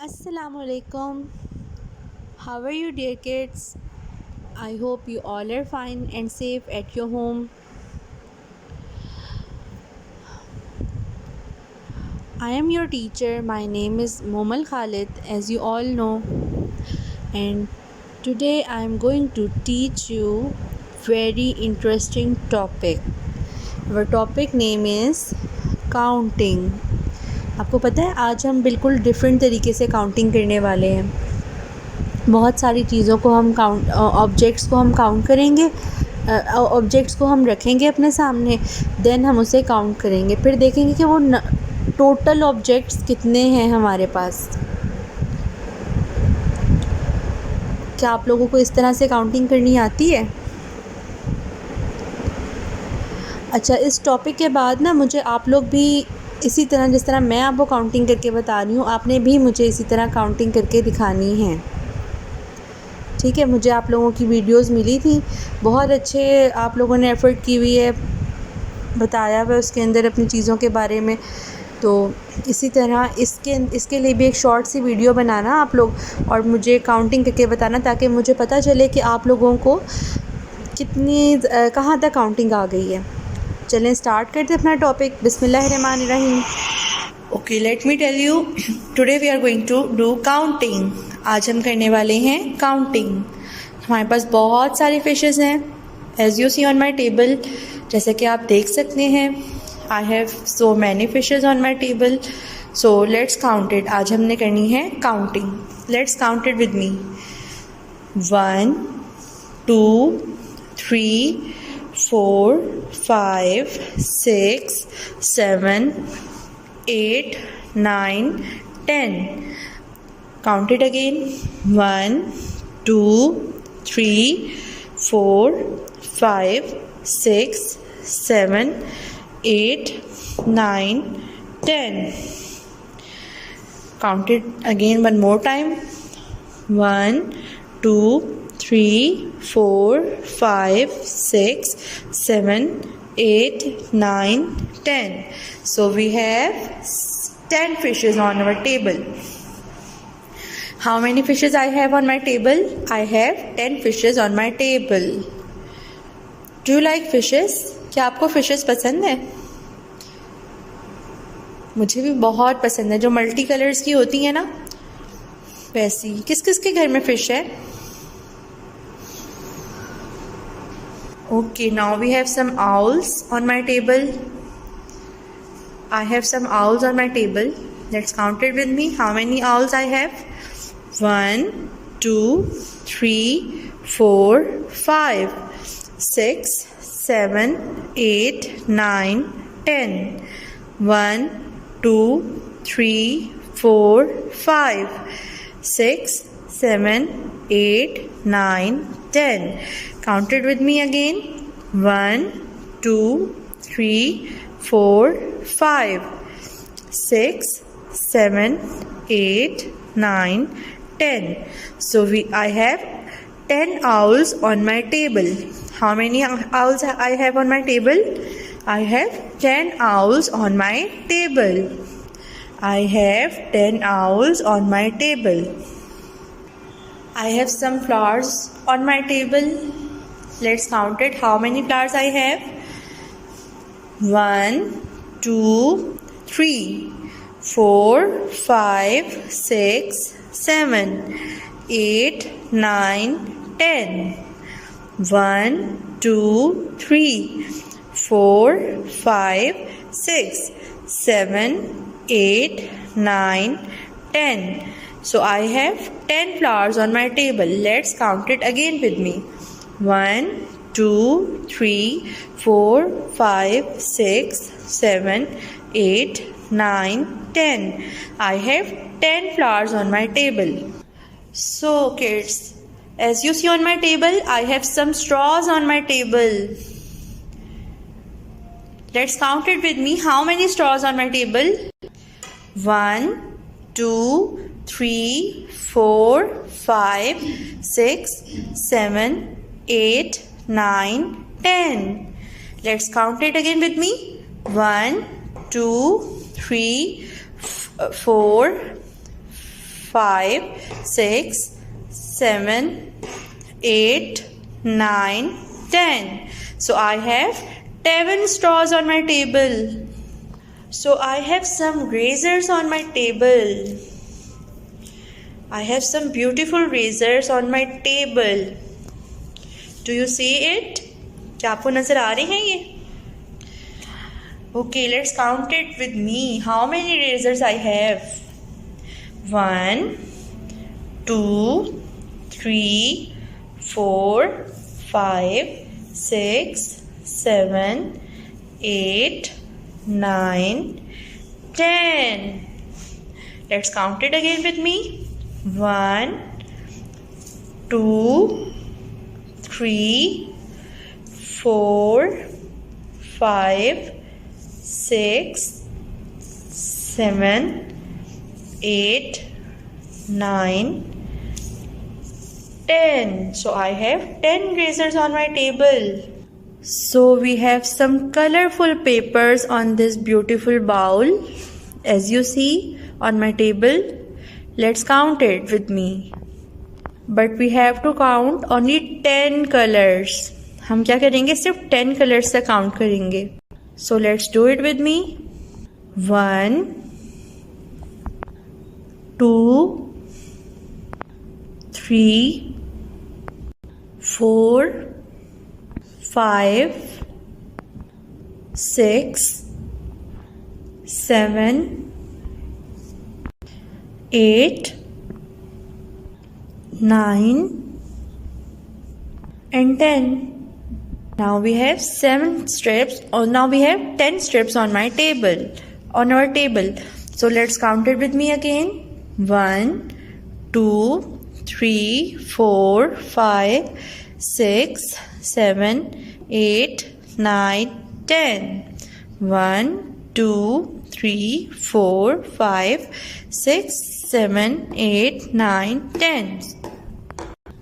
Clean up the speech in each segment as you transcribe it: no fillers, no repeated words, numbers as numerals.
Assalamualaikum. How are you, dear kids? I hope you all are fine and safe at your home. I am your teacher. My name is Momal Khalid, as you all know, and today I am going to teach you very interesting topic. Our topic name is counting. आपको पता है आज हम बिल्कुल different तरीके से counting करने वाले हैं. बहुत सारी चीज़ों को हम ऑब्जेक्ट्स को हम काउंट करेंगे. ऑब्जेक्ट्स को हम रखेंगे अपने सामने, देन हम उसे काउंट करेंगे. फिर देखेंगे कि वो टोटल ऑब्जेक्ट्स कितने हैं हमारे पास. क्या आप लोगों को इस तरह से काउंटिंग करनी आती है? अच्छा, इस टॉपिक के बाद ना मुझे आप लोग भी इसी तरह, जिस तरह मैं आपको काउंटिंग करके बता रही हूँ, आपने भी मुझे इसी तरह काउंटिंग करके दिखानी है. ठीक है. मुझे आप लोगों की वीडियोस मिली थी, बहुत अच्छे आप लोगों ने एफ़र्ट की हुई है, बताया हुआ उसके अंदर अपनी चीज़ों के बारे में. तो इसी तरह इसके लिए भी एक शॉर्ट सी वीडियो बनाना आप लोग, और मुझे काउंटिंग करके बताना, ताकि मुझे पता चले कि आप लोगों को कितनी कहाँ तक काउंटिंग आ गई है. चलें स्टार्ट करते अपना टॉपिक. बिस्मिल्लाहिर्रहमानिर्रहीम. Okay, let me tell you, today we are going to do counting. आज हम करने वाले हैं काउंटिंग. हमारे पास बहुत सारे फिशेस हैं, as you see on my table. जैसे कि आप देख सकते हैं, I have so many fishes on my table. So let's count it. आज हमने करनी है counting. Let's count it with me. 1 2 3 4 5 6 7 8 9 10. Count it again. 1 2 3 4 5 6 7 8 9 10. Count it again one more time. 1 2 3 4 5 6 7 8 9 10. So we have 10 fishes on our table. How many fishes I have on my table? I have 10 fishes on my table. Do you like fishes? क्या आपको fishes पसंद है? मुझे भी बहुत पसंद है. जो मल्टी कलर्स की होती है ना, वैसी. किस किस के घर में फिश है? Okay, now we have some owls on my table. I have some owls on my table. Let's count it with me. How many owls I have? 1 2 3 4 5 6 7 8 9 10. 1 2 3 4 5 6 7 8 9 10. Count it with me again. 1 2 3 4 5 6 7 8 9 10. So I have 10 owls on my table. How many owls I have on my table? I have 10 owls on my table. I have 10 owls on my table. I have some flowers on my table. Let's count it. How many flowers I have? 1 2 3 4 5 6 7 8 9 10. 1 2 3 4 5 6 7 8 9 10. So I have 10 flowers on my table. Let's count it again with me. 1 2 3 4 5 6 7 8 9 10. I have 10 flowers on my table. So kids, as you see on my table, I have some straws on my table. Let's count it with me. How many straws on my table? 1 2 3 4 5 6 7 8 9 10. Let's count it again with me. 1 2 3 4 5, 6, 7, 8, 9, 10. So I have 10 straws on my table. So I have some razors on my table. I have some beautiful razors on my table. Do you see it? क्या आपको नजर आ रहे हैं ये? Okay, let's count it with me. How many razors I have? 1, 2, 3, 4, 5, 6, 7, 8, 9, 10. Let's count it again with me. 1, 2, 3, 4, 5, 6, 7, 8, 9, 10. So I have 10 razors on my table. So we have some colorful papers on this beautiful bowl, as you see on my table. Let's count it with me. But we have to count only 10 colors. हम क्या करेंगे? सिर्फ 10 colors से count करेंगे. So let's do it with me. 1, 2, 3, 4, 5, 6, 7, 8, 9, and 10. Now we have 7 strips, or now we have 10 strips on my table, on our table. So let's count it with me again. 1, 2, 3, 4, 5, 6, 7, 8, 9, 10. 1, 2, 3, 4, 5, 6, 7, 8, 9, 10.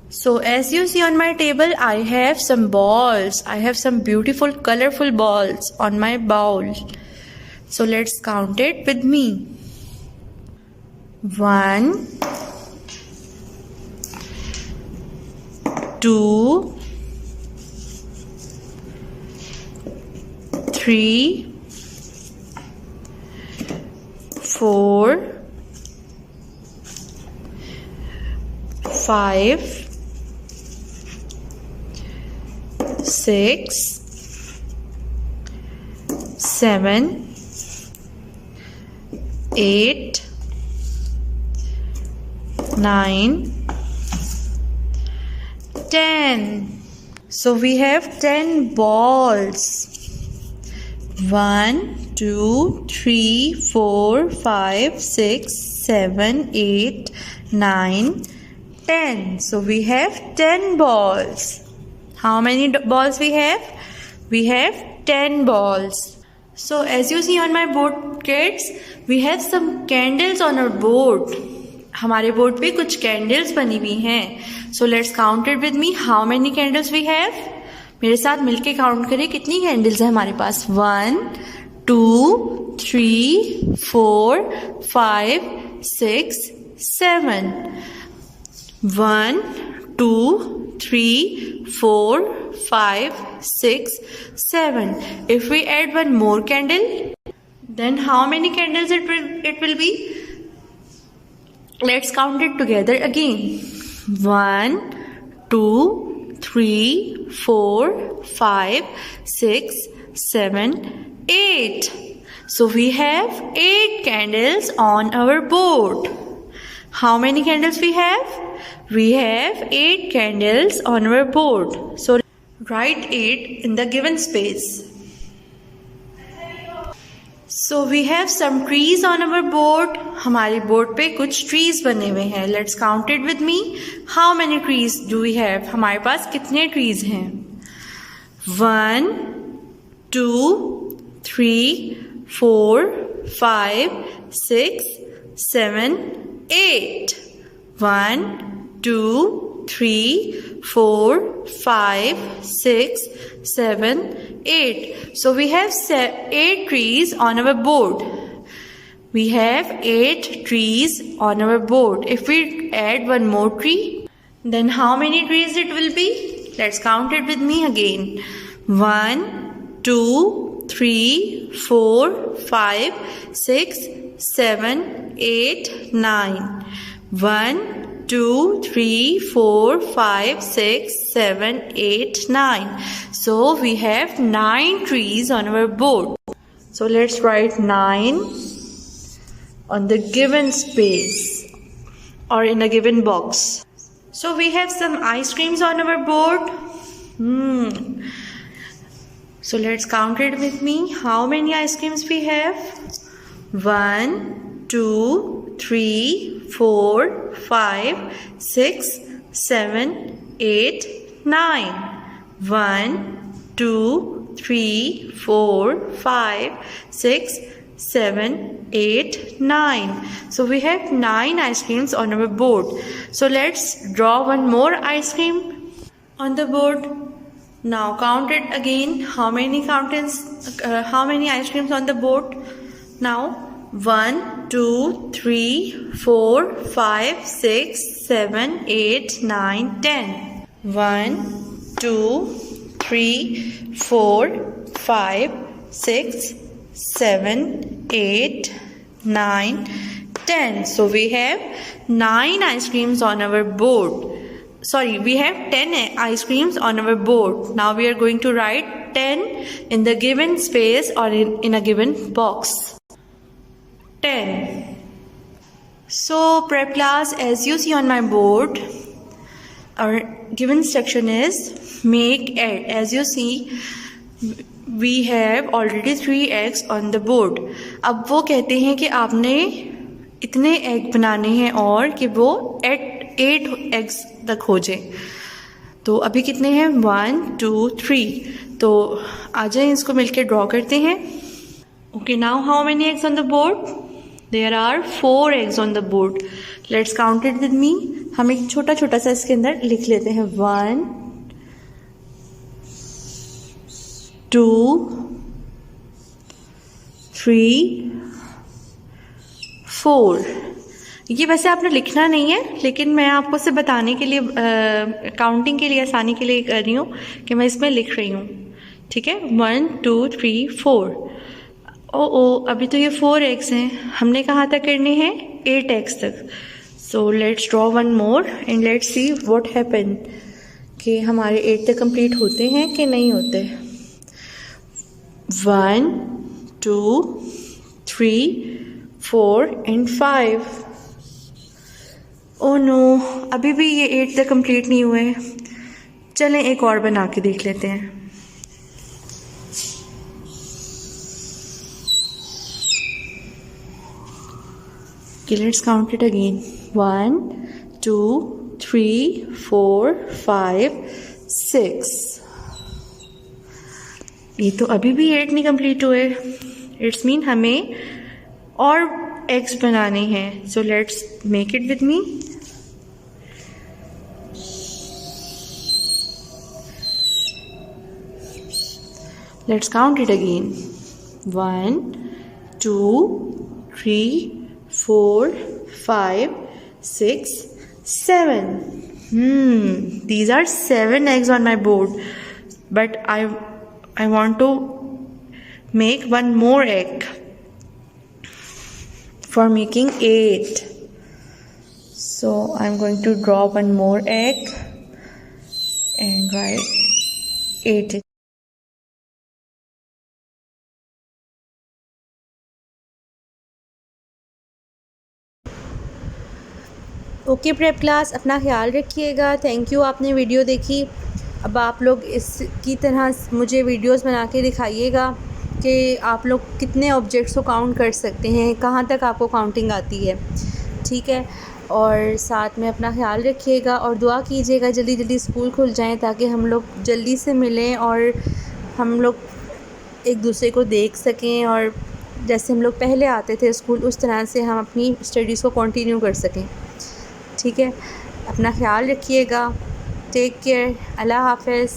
So as you see on my table, I have some balls. I have some beautiful colorful balls on my bowl. So let's count it with me. 1, 2, 3, 4, 5, 6, 7, 8, 9, 10. So we have 10 balls. 1, 2, 3, 4, 5, 6, 7, 8, 9, 10. So we have 10 balls. How many balls we have? We have 10 balls. So as you see on my board, kids, we have some candles on our board. हमारे board पे कुछ candles बनी हुई हैं. So let's count it with me. How many candles we have? मेरे साथ मिलके count करें कितनी कैंडल्स है हमारे पास. 1, 2, 3, 4, 5, 6, 7. 1, 2, 3, 4, 5, 6, 7. If we add one more candle, then how many candles it will be? Let's count it together again. 1, 2, 3, 4, 5, 6, 7, 8. So we have 8 candles on our board. How many candles we have? We have 8 candles on our board. So write 8 in the given space. So we have some trees on our board. हमारे board पे कुछ trees बने हुए हैं. Let's count it with me. How many trees do we have? हमारे पास कितने trees हैं? 1, 2, 3, 4, 5, 6, 7, 8. 1, 2, 3, 4, 5, 6, 7, 8. So we have 8 trees on our board. We have 8 trees on our board. If we add one more tree, then how many trees it will be? Let's count it with me again. 1, 2, 3, 4, 5, 6, 7, 8, 9. 1, 2, 3, 4, 5, 6, 7, 8, 9. So we have 9 trees on our board. So let's write 9 on the given space or in a given box. So we have some ice creams on our board. So let's count it with me. How many ice creams we have? 1, 2, 3, 4, 5, 6, 7, 8, 9. 1, 2, 3, 4, 5, 6, 7, 8, 9. So we have 9 ice creams on our board. So let's draw one more ice cream on the board. Now count it again. How many ice creams on the board? Now 1, 2, 3, 4, 5, 6, 7, 8, 9, 10. 1, 2, 3, 4, 5, 6, 7, 8, 9, 10. So we have 9 ice creams on our board. Sorry, we have 10 ice creams on our board. Now we are going to write 10 in the given space or in a given box. 10. So prep class, as you see on my board, our given instruction is make add. As you see, we have already 3 eggs on the board. अब वो कहते हैं कि आपने इतने egg बनाने हैं और कि वो 8 एग्स तक हो जाए. तो अभी कितने हैं? 1, 2, 3. तो आ जाए इसको मिलके ड्रॉ करते हैं. Okay, now how many eggs on the board? There are 4 eggs on the board. Let's count it with me. हम एक छोटा छोटा सा इसके अंदर लिख लेते हैं. 1, 2, 3, 4. ये वैसे आपने लिखना नहीं है, लेकिन मैं आपको से बताने के लिए काउंटिंग के लिए आसानी के लिए कर रही हूँ कि मैं इसमें लिख रही हूँ. ठीक है, 1, 2, 3, 4. अभी तो ये 4 एग्स हैं. हमने कहाँ तक करने हैं? 8 एग्स तक. So let's draw one more and let's see what happen कि हमारे 8 तक कंप्लीट होते हैं कि नहीं होते. 1, 2, 3, 4 and 5. ओह नो, अभी भी ये 8 तक कंप्लीट नहीं हुए. चलें एक और बना के देख लेते हैं. Let's count it again. 1, 2, 3, 4, 5, 6. ये तो अभी भी 8 नहीं कंप्लीट हुए. इट्स मीन हमें और एग्स बनाने हैं. So let's make it with me. Let's count it again. 1, 2, 3, 4, 5, 6, 7. These are 7 eggs on my board, but I want to make one more egg for making 8. So I'm going to draw one more egg and write 8. Okay prep class, अपना ख्याल रखिएगा. Thank you, आपने video देखी. अब आप लोग इसकी तरह मुझे वीडियोस बना के दिखाइएगा कि आप लोग कितने ऑब्जेक्ट्स को काउंट कर सकते हैं, कहाँ तक आपको काउंटिंग आती है. ठीक है, और साथ में अपना ख्याल रखिएगा और दुआ कीजिएगा जल्दी जल्दी स्कूल खुल जाएं ताकि हम लोग जल्दी से मिलें और हम लोग एक दूसरे को देख सकें और जैसे हम लोग पहले आते थे स्कूल उस तरह से हम अपनी स्टडीज़ को कंटिन्यू कर सकें. ठीक है, अपना ख्याल रखिएगा. Take care. अल्लाह हाफ़िज़.